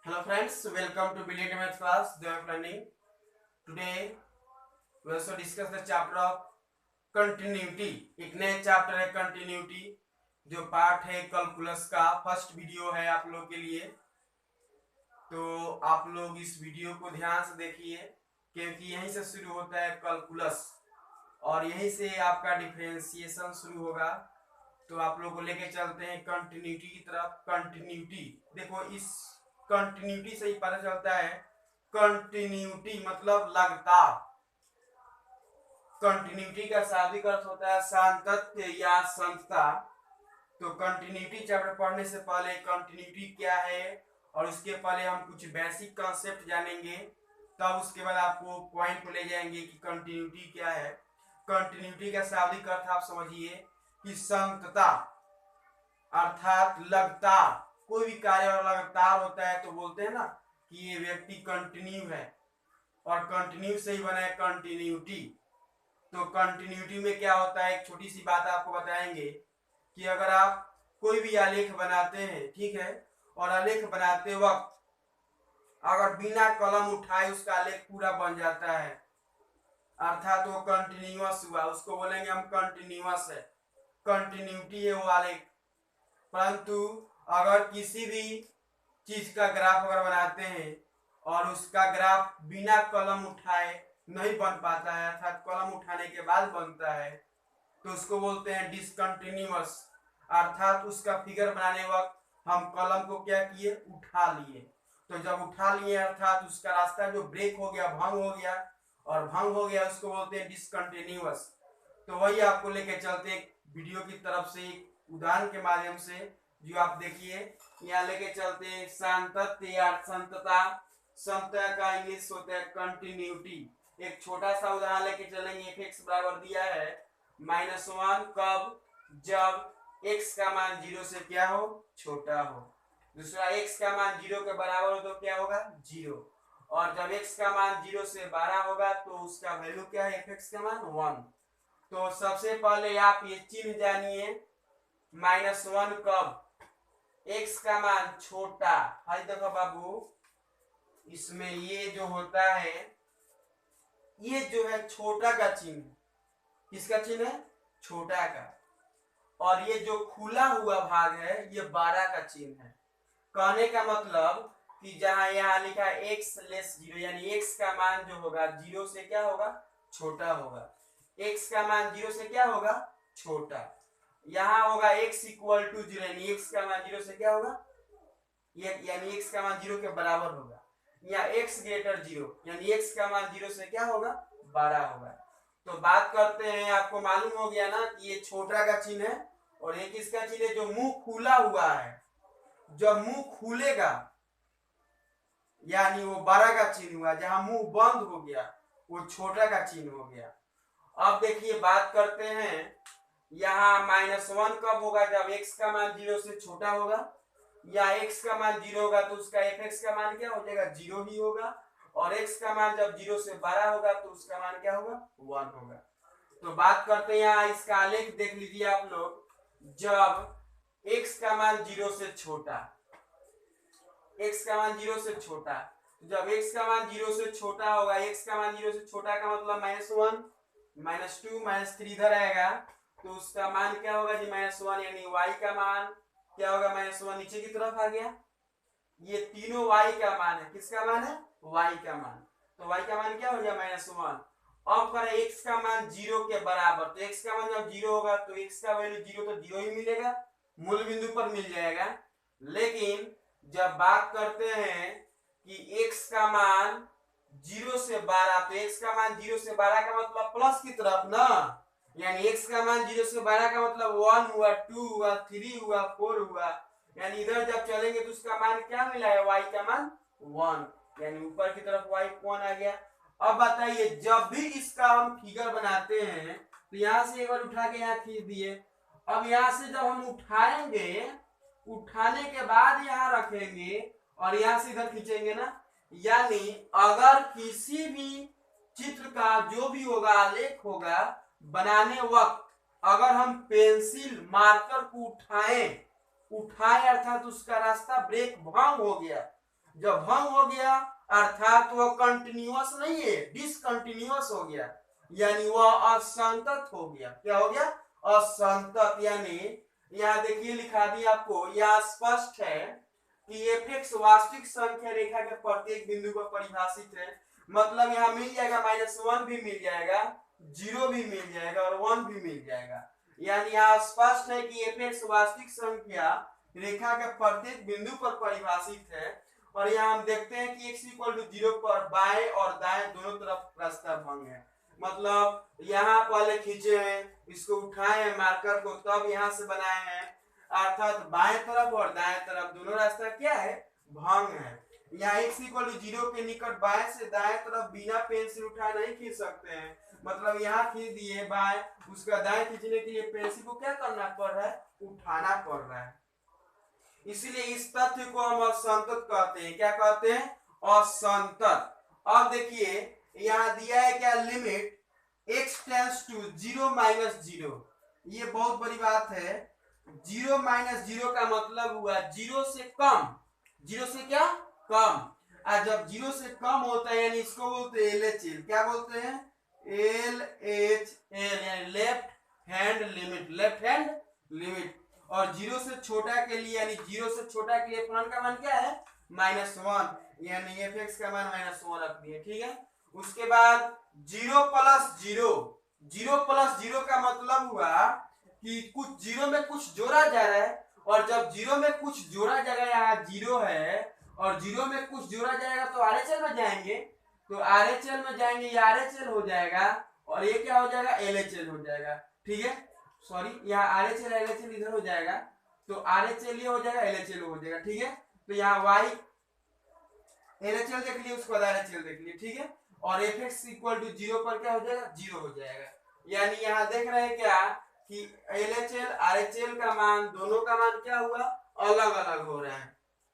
Hello friends, welcome to Brilliant Math class. They are learning. Today we also discuss the chapter of continuity. एक नया chapter है continuity, जो part है calculus का। First video है आप लोग के लिए, तो आप लोग इस वीडियो को ध्यान से देखिए, क्योंकि यहीं से शुरू होता है कैलकुलस और यहीं से आपका डिफरेंशिएशन शुरू होगा। तो आप लोग को लेके चलते हैं कंटिन्यूटी की तरफ। कंटिन्यूटी देखो, इस कंटिन्यूटी से ही पता चलता है। कंटिन्यूटी मतलब लगातार। कंटिन्यूटी का शाब्दिक अर्थ होता है सातत्य या संतता। तो कंटिन्यूटी चैप्टर पढ़ने से पहले कंटिन्यूटी क्या है और उसके पहले हम कुछ बेसिक कॉन्सेप्ट जानेंगे, तब उसके बाद आपको पॉइंट पे ले जाएंगे कि कंटिन्यूटी क्या है। कंटिन्यूटी का शाब्दिक अर्थ आप समझिए कि संतता अर्थात लगातार। कोई भी कार्य और लगातार होता है तो बोलते हैं ना कि ये व्यक्ति कंटिन्यू है, और कंटिन्यू से ही बना है कंटिन्यूटी। तो कंटिन्यूटी में क्या होता है, एक छोटी सी बात आपको बताएंगे कि अगर आप कोई भी आलेख बनाते हैं, ठीक है, और आलेख बनाते वक्त अगर बिना कलम उठाए उसका आलेख पूरा बन जाता है, अर्थात वो कंटिन्यूअस हुआ, उसको बोलेंगे हम कंटिन्यूअस है, कंटिन्यूटी है वो आलेख। परंतु अगर किसी भी चीज का ग्राफ अगर बनाते हैं और उसका ग्राफ बिना कलम उठाए नहीं बन पाता है, अर्थात कलम उठाने के बाद बनता है, तो उसको बोलते हैं डिसकंटिन्यूअस। अर्थात उसका फिगर बनाने वक्त हम कलम को क्या किए, उठा लिए। तो जब उठा लिए अर्थात उसका रास्ता जो ब्रेक हो गया, भंग हो गया, और भंग हो गया उसको बोलते हैं डिसकंटिन्यूअस। तो वही आपको लेके चलते वीडियो की तरफ से एक उदाहरण के माध्यम से, जो आप देखिए यहाँ लेके चलते हैं। सातत्य या संतता, संतता का इंग्लिश होता है कंटिन्यूटी। एक छोटा सा उदाहरण लेके चलेंगे। f(x) बराबर दिया है -1, कब, जब x का मान 0 से क्या हो, छोटा हो। दूसरा, x का मान 0 के बराबर हो तो क्या होगा, 0। और जब x का मान 0 से बड़ा होगा तो उसका वैल्यू क्या है, f(x) का मान 1। तो सबसे पहले आप ये चिन्ह जानिए, -1 कब, x का मान छोटा है। देखो बाबू, इसमें ये जो होता है, ये जो है छोटा का चिन्ह, किसका चिन्ह है, छोटा का। और ये जो खुला हुआ भाग है ये बड़ा का चिन्ह है। कहने का मतलब कि जहां यहाँ लिखा है x लेस 0, यानी x का मान जो होगा 0 से क्या होगा, छोटा होगा। x का मान 0 से क्या होगा, छोटा। यहाँ होगा x इक्वल टू 0, यानी x का मान 0 से क्या होगा, यानी x का मान 0 के बराबर होगा। या x ग्रेटर 0, यानी x का मान 0 से क्या होगा, बड़ा होगा। तो बात करते हैं, आपको मालूम हो गया ना कि ये छोटा का चिन्ह है और ये किसका चिन्ह है, जो मुंह खुला हुआ है। जब मुंह खुलेगा यानी वो बड़ा का चिन्ह हुआ, जहां मुंह बंद हो गया वो छोटा का चिन्ह हो गया। अब देखिए बात करते हैं, यहाँ -1 कब होगा, जब x का मान 0 से छोटा होगा, या x का मान 0 होगा तो उसका f(x) का मान क्या हो जाएगा, 0 ही होगा। और x का मान जब 0 से बड़ा होगा तो उसका मान क्या होगा, 1 होगा। तो बात करते हैं, यहाँ इसका आलेख देख लीजिए आप लोग। जब x का मान 0 से छोटा, x का मान 0 से छोटा, जब x का मान 0 से छोटा होगा, x का मान 0 से छोटा का मतलब -1, -2, -3 इधर आएगा, तो उसका मान क्या होगा जी, -1, यानी y का मान क्या होगा, -1 नीचे की तरफ आ गया। ये तीनों y का मान है, किसका मान है, y का मान। तो y का मान क्या हो गया, -1। अब करें x का मान 0 के बराबर, तो x का मान जब 0 होगा तो x का वैल्यू 0 तो 0 ही मिलेगा, मूल बिंदु पर मिल जाएगा। लेकिन जब बात करते हैं कि x का मान 0 से 12, तो x का मान 0 से 12 का मतलब प्लस की तरफ ना, यानी x का मान 0 से 12 का मतलब 1 हुआ, 2 हुआ, 3 हुआ, 4 हुआ, यानी इधर जब चलेंगे तो उसका मान क्या मिला है, y का मान 1, यानी ऊपर की तरफ y 1 आ गया। अब बताइए, जब भी इसका हम फिगर बनाते हैं तो यहाँ से एक बार उठा के यहाँ खींच दिए। अब यहाँ से जब हम उठाएंगे, उठाने के बाद यहाँ रखेंगे और यहाँ से इधर खींचेंगे ना, यानी अगर किसी भी चित्र का जो भी होगा, आलेख होगा, बनाने वक्त अगर हम पेंसिल मार्कर को उठाएं अर्थात उसका रास्ता ब्रेक भंग हो गया, जब भंग हो गया अर्थात वह कंटिन्यूअस नहीं है, डिसकंटिन्यूअस हो गया, यानी वह असंतत हो गया। क्या हो गया? असंतत। यानी यहाँ देखिए लिखा दी आपको, यह स्पष्ट है कि एफ वास्तविक संख्या रेखा के प्रत्येक बिंदु पर परिभाषित है। मतलब यहाँ मिल जाएगा -1 भी मिल जाएगा, 0 भी मिल जाएगा और 1 भी मिल जाएगा। यानी यहाँ स्पष्ट है कि एफ वास्तविक संख्या रेखा के प्रत्येक बिंदु पर परिभाषित है। और यहाँ हम देखते हैं कि x इक्वल टू 0 पर बाएं और दाएं दोनों तरफ रास्ता भंग है। मतलब यहाँ पहले खींचे हैं, इसको उठाए हैं मार्कर को, तब यहाँ से बनाए हैं, अर्थात बाएं तरफ और दाएं तरफ दोनों रास्ता क्या है? भंग है। यहाँ x इक्वल टू 0 के निकट बाएं से दाएं तरफ बिना पेन से उठाए नहीं खींच सकते हैं। मतलब यहाँ खींच दिए बाएं, उसका दाएं खींचने के लिए पेंसिल को क्या करना पड़ रहा है? उठाना पड़ रहा है। इसलिए इस तथ्य को हम असंतत कहते हैं। क्या कहते हैं? असंतत। अब देखिए यहाँ दिया है क्या? Limit x tends to 0 - 0। ये बहुत बड़ी बात है। 0 - 0 का मतलब हुआ 0 से कम। 0 से क्या? कम। और जब 0 से कम होता है यानी इसको बोलते हैं LHL। क्या बोलते हैं? LHL यानी left hand limit, left hand limit. और 0 से छोटा के लिए यानी 0 से छोटा के लिए फलन का मान क्या है? -1, यानी f(x) का मान -1 रख दिए। ठीक है। उसके बाद 0 + 0, 0 + 0 का मतलब हुआ कि कुछ 0 में कुछ जोड़ा जा रहा है, और जब 0 में कुछ जोड़ा जाएगा, यहाँ 0 है और 0 में कुछ जोड़ा जाएगा तो RHL में जाएंगे, तो RHL में जाएंगे, ये RHL हो जाएगा और ये क्या हो जाएगा? LHL हो जाएगा। ठीक है, सॉरी, यहाँ RHL LHL इधर हो जाएगा, तो RHL ये हो जाएगा, LHL हो जाएगा। ठीक है, तो यहाँ y LHL देख लिए, उसके बाद RHL देख लिए। ठीक है, और f(x) इक्वल टू 0 पर क्या हो जाएगा? 0 हो जाएगा। यानी यहाँ देख रहे हैं क्या कि LHL RHL का मान, दोनों का मान क्या हुआ? अलग अलग हो रहा है।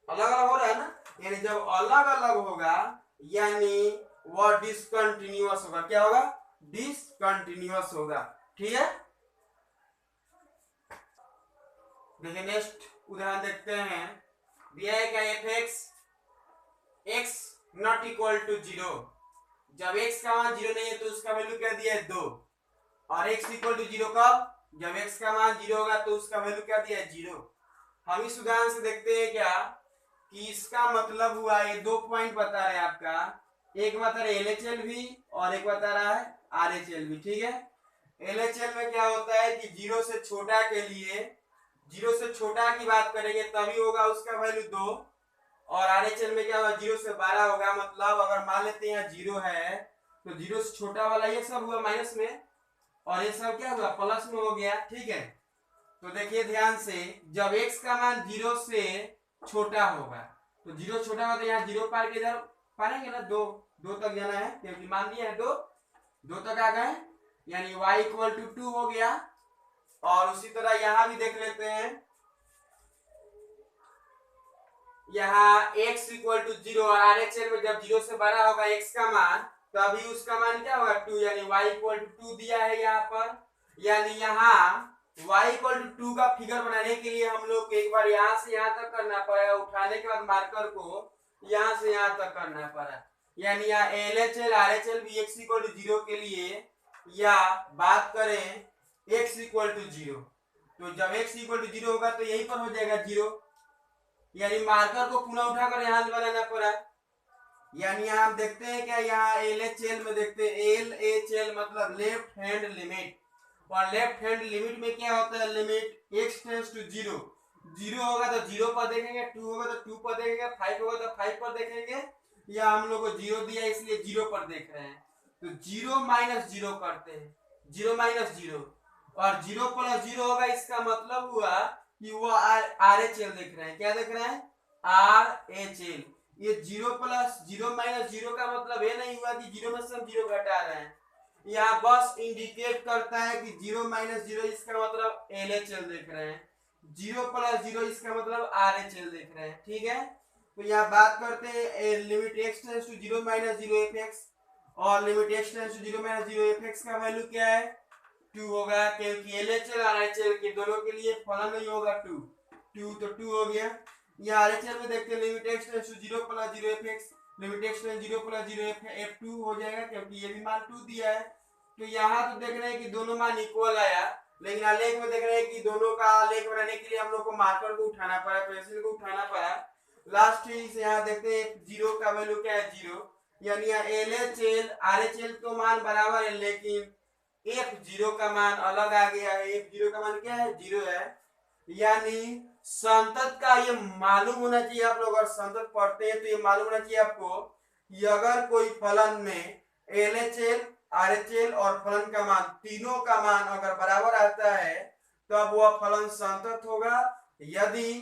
अलग अलग हो रहा है ना, यानी जब अलग अलग होगा यानी वह डिसकंटिन्यूअस होगा। क्या होगा? डिसकंटिन्यूअस होगा। ठीक है, देखिए नेक्स्ट उदाहरण देखते हैं। दिया है क्या? f(x) x not equal to 0। जब x का मान 0 नहीं है तो उसका वैल्यू क्या दिया है? 2। और x इक्वल टू 0 कब? जब x का मान 0 होगा तो उसका वैल्यू क्या दिया है? 0। हम इस उदाहरण से देखते हैं क्या कि इसका मतलब हुआ, ये 2 पॉइंट बता रहे हैं आपका, एक बता रहे LHL भी और एक बता रहा है RHL भी। ठीक है, LHL में क्या होता है कि 0 से छोटा के लिए, 0 से छोटा की बात करेंगे तभी होगा उसका वैल्यू 2, और RHL में क्या होगा? 0 से 12 होगा। मतलब अगर मान लेते हैं 0 है तो 0 से छोटा वाला ये सब हुआ माइनस में, और ये सब क्या हुआ? प्लस में हो गया। ठीक है, तो देखिए ध्यान से, जब x का मान 0 से छोटा होगा तो 0 छोटा होगा तो यहाँ 0 पार के इधर पाएंगे ना, 2 तक जाना है क्योंकि मान लिया है 2 तक आ गए, यानी y इक्वल टू 2 हो गया। और उसी तरह यहाँ भी देख लेते हैं, यहाँ x इक्वल टू 0 और RHL में जब 0 से बड़ा होगा x का मान, तभी उसका मान क्या होगा? 2, यानी y इक्वल टू 2 दिया है यहाँ पर। यानी यहाँ y इक्वल टू 2 का फिगर बनाने के लिए हम लोग को एक बार यहाँ से यहाँ तक करना पड़ेगा, उठाने के बाद मार्कर को यहाँ से यहाँ तक करना पड़ा। यानी यहाँ LHL RHL भी x इक्वल टू 0 के लिए, या बात करें x इक्वल टू 0, तो जब x इक्वल टू 0 होगा तो यहीं पर हो जाएगा 0, यानी मार्कर को पुनः उठाकर यहाँ बनाना पड़ा। यानी यहाँ हम देखते हैं क्या, यहाँ LHL में देखते हैं, LHL मतलब लेफ्ट हैंड लिमिट, और लेफ्ट हैंड लिमिट में क्या होता है? Limit x tends to 0। 0 होगा तो 0 पर देखेंगे, 2 होगा तो 2 पर देखेंगे, 5 होगा तो 5 पर देखेंगे, या हम लोग को 0 दिया इसलिए 0 पर देख रहे हैं, तो 0 - 0 करते हैं, 0 - 0, और 0 + 0 होगा। इसका मतलब हुआ कि वो RHL देख रहे हैं। क्या देख रहे हैं? RHL। ये 0 + 0 - 0 का मतलब ये नहीं हुआ कि 0 में से हम 0 घटा रहे हैं, यहाँ बस इंडिकेट करता है कि 0 - 0 इसका मतलब LHL देख रहे हैं, 0 + 0 इसका मतलब RHL देख रहे हैं। ठीक है, तो यहाँ बात करते हैं limit x tends to 0 - 0 f(x), और limit x tends to 0 - 0 f(x) का वैल्यू क्या है? 2 होगा, क्योंकि LHL और RHL के दोनों के लिए फलन नहीं होगा 2, तो 2 हो गया। यहाँ आरएचएल में देखते हैं limit x tends to 0 plus 0 F X, limit x tends 0 plus 0 F 2 हो जाएगा क्योंकि ये भी मान 2 दिया है। तो यहाँ तो देख रहे हैं कि दोनों मान इक्वल आया, लेकिन आलेख में देख रहे हैं कि दोनों का आलेख बनाने के लिए हम लोग को मार्कर को उठाना पड़ा, पेंसिल को उठाना पड़ा। लास्ट से यहाँ देखते हैं जीरो का वैल्यू क्या है, जीरो, यानी यहाँ एलएचएल आरएचएल तो मान बराबर है, लेकिन एफ जीरो का मान अलग आ गया है। एफ जीरो का मान क्या है, जीरो है। यानी संतत का ये मालूम होना चाहिए, आप लोग अगर संतत पढ़ते हैं तो ये मालूम होना चाहिए आपको कि अगर कोई फलन में एलएचएल आरएचएल और फलन का मान तीनों का मान अगर बराबर आता है तब वह फलन संतत होगा। यदि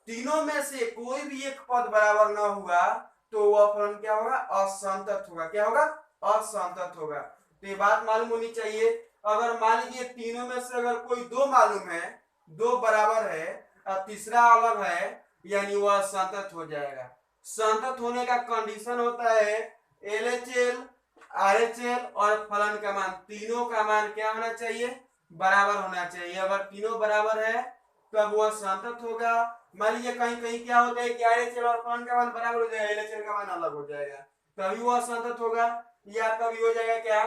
तीनों में से कोई भी एक पद बराबर न हुआ तो वह फलन क्या होगा, असंतत होगा। क्या होगा, असंतत होगा। तो ये बात मालूम होनी चाहिए। अगर मान लीजिए तीनों में से अगर कोई दो मालूम है, दो बराबर है और तीसरा अलग है, यानी वह संतत हो जाएगा। संतत होने का कंडीशन होता है एलएचएल आरएचएल और फलन का मान तीनों का मान क्या होना चाहिए, बराबर होना चाहिए। अगर तीनों बराबर है तब वह संतत होगा। मान लीजिए कहीं कहीं क्या होता है कि आरएचएल और फलन का मान बराबर हो जाएगा, एलएचएल का मान अलग हो जाएगा, तभी वह संतत होगा। या कभी हो जाएगा क्या,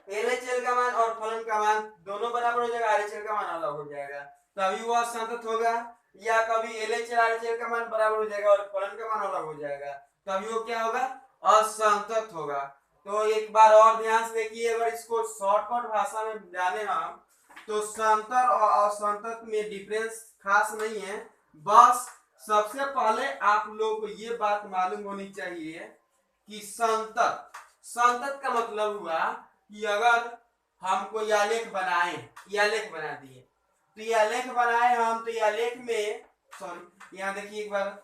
एलएचएल का मान और फलन का मान दोनों बराबर हो जाएगा, आरएचएल का मान अलग हो जाएगा, तभी वह संतत होगा। या कभी एलएचएल आरएचएल का मान बराबर हो जाएगा और फलन का मान अलग हो जाएगा, तभी वो क्या होगा, असंतत होगा। तो एक बार और ध्यान से देखिए, अगर इसको शॉर्टकट भाषा में जाने हम तो संतर और असंतत में डिफरेंस खास नहीं है। बस सबसे पहले आप लोग को ये बात मालूम होनी चाहिए कि संतत, संतत का मतलब हुआ कि अगर हम कोई आलेख बनाए, ये आलेख बना दिए, तो ये आलेख बनाए हम, तो ये आलेख में सॉरी यहाँ देखिए एक बार,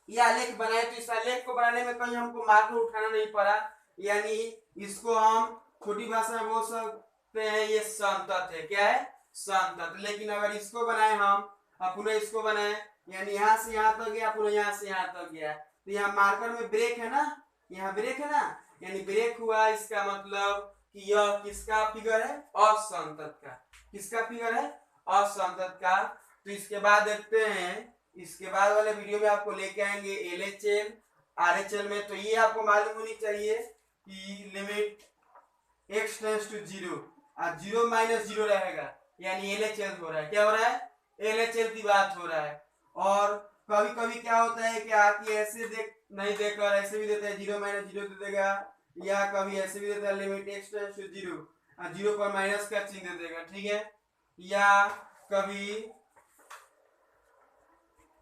ये आलेख बनाए तो इस आलेख को बनाने में कहीं हमको मार्कर उठाना नहीं पड़ा, यानी इसको हम छोटी भाषा में बोल सकते हैं ये संतत है। क्या है, संतत। लेकिन अगर इसको बनाए हम, पुनः इसको बनाए, यानी यहाँ से यहाँ तक गया, पुनः यहाँ से यहाँ तक गया, तो यहाँ मार्कर में ब्रेक है ना, यहाँ ब्रेक है ना, यानी ब्रेक हुआ, इसका मतलब कि यह किसका फिगर है, असंतत का। किसका फिगर है, असंतत का। तो इसके बाद देखते हैं, इसके बाद वाले वीडियो में आपको लेके आएंगे एलएचएल आरएचएल में। तो ये आपको मालूम होनी चाहिए कि लिमिट एक्स टेंड्स टू 0 और 0 माइनस 0 रहेगा, यानी एलएचएल हो रहा है। क्या हो रहा है, एलएचएल की बात हो रहा है। और कभी कभी क्या होता है कि आके ऐसे देख नहीं देकर ऐसे भी देता है, 0 माइनस 0 दे देगा, या कभी ऐसे भी देता है लिमिट एक्स टेंड्स टू 0 और 0 पर माइनस का चिन्ह दे देगा, ठीक है। या कभी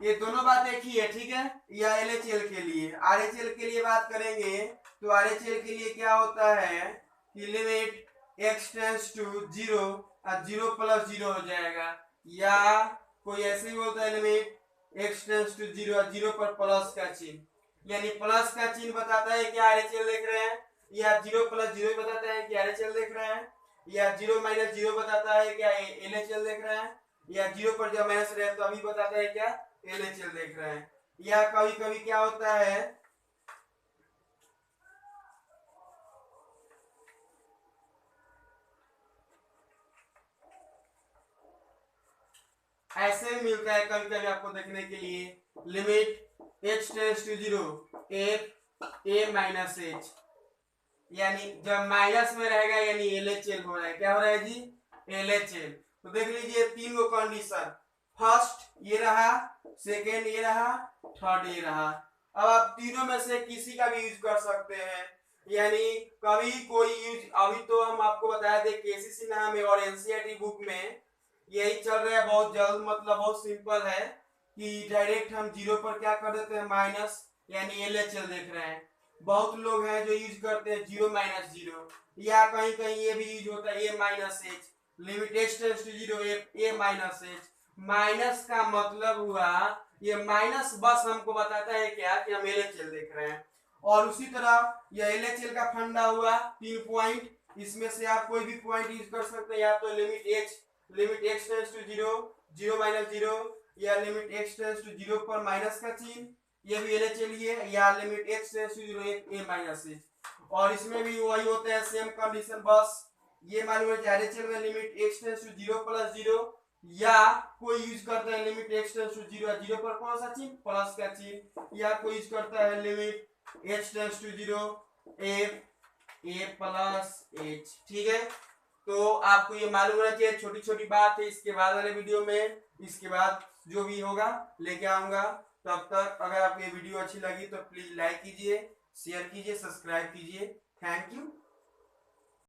ये दोनों बात एक ही है, ठीक है। या एलएचएल के लिए, आरएचएल के लिए बात करेंगे तो आरएचएल के लिए क्या होता है कि लिमिट एक्स टेंड्स टू 0 और 0 प्लस 0 हो जाएगा। या कोई ऐसे ही बोलता है लिमिट एक्स टेंड्स टू 0 और 0 पर प्लस का चिन्ह, यानी प्लस का चिन्ह बताता है कि आरएचएल देख रहे हैं, या 0 प्लस 0 बताता है कि आरएचएल देख रहे हैं, या 0 माइनस 0 बताता है क्या एलएचएल देख रहे हैं, या 0 पर जब माइनस रहे तो अभी बताता है क्या एलएचएल देख रहे हैं। या कभी कभी क्या होता है, ऐसे भी मिलता है कभी कभी आपको देखने के लिए, limit h tends to 0 F A minus H, यानी जब माइनस में रहेगा यानी एलएचएल हो रहा है। क्या हो रहा है जी, एलएचएल। तो देख लीजिए तीन गो कंडीशन, फर्स्ट ये रहा, सेकेंड ये रहा, थर्ड ये रहा। अब आप तीनों में से किसी का भी यूज कर सकते हैं, यानी कभी कोई यूज, अभी तो हम आपको बताया थे केसीसी नाम है और एनसीईआरटी बुक में यही चल रहा है बहुत जल्द। मतलब बहुत सिंपल है कि डायरेक्ट हम 0 पर क्या कर देते हैं, माइनस, यानी एलएचएल देख रहे हैं। बहुत लोग हैं जो यूज करते हैं 0 माइनस 0, या कहीं कहीं ये भी यूज होता है a minus h, limit x tends to 0 A minus h. Minus का मतलब हुआ ये माइनस बस हमको बताता है क्या कि हम एलएचएल देख रहे हैं। और उसी तरह ये एलएचएल का फंडा हुआ 3 पॉइंट, इसमें से आप कोई भी पॉइंट यूज कर सकते हैं, या तो limit x tends to 0 0 minus 0, या लिमिट एक्स टेंड्स टू 0 पर माइनस का चिन्ह, ये भी एलएचएल ही है, या limit x tends to 0 A minus H. और इसमें भी वही होता है सेम कंडीशन, बस ये मालूम है एलएचएल में limit x tends to 0 plus 0 या कोई यूज करता है लिमिट x टेंड्स टू 0, 0 पर कौन सा चिन्ह, प्लस का चिन्ह, या कोई यूज करता है limit h tends to 0 a plus h। ठीक है, तो आपको ये मालूम होना चाहिए, छोटी छोटी बात है। इसके बाद वाले वीडियो में इसके बाद जो भी होगा लेके आऊंगा। तब तक अगर आपको ये वीडियो अच्छी लगी तो प्लीज लाइक कीजिए, शेयर कीजिए, सब्सक्राइब कीजिए। Thank you.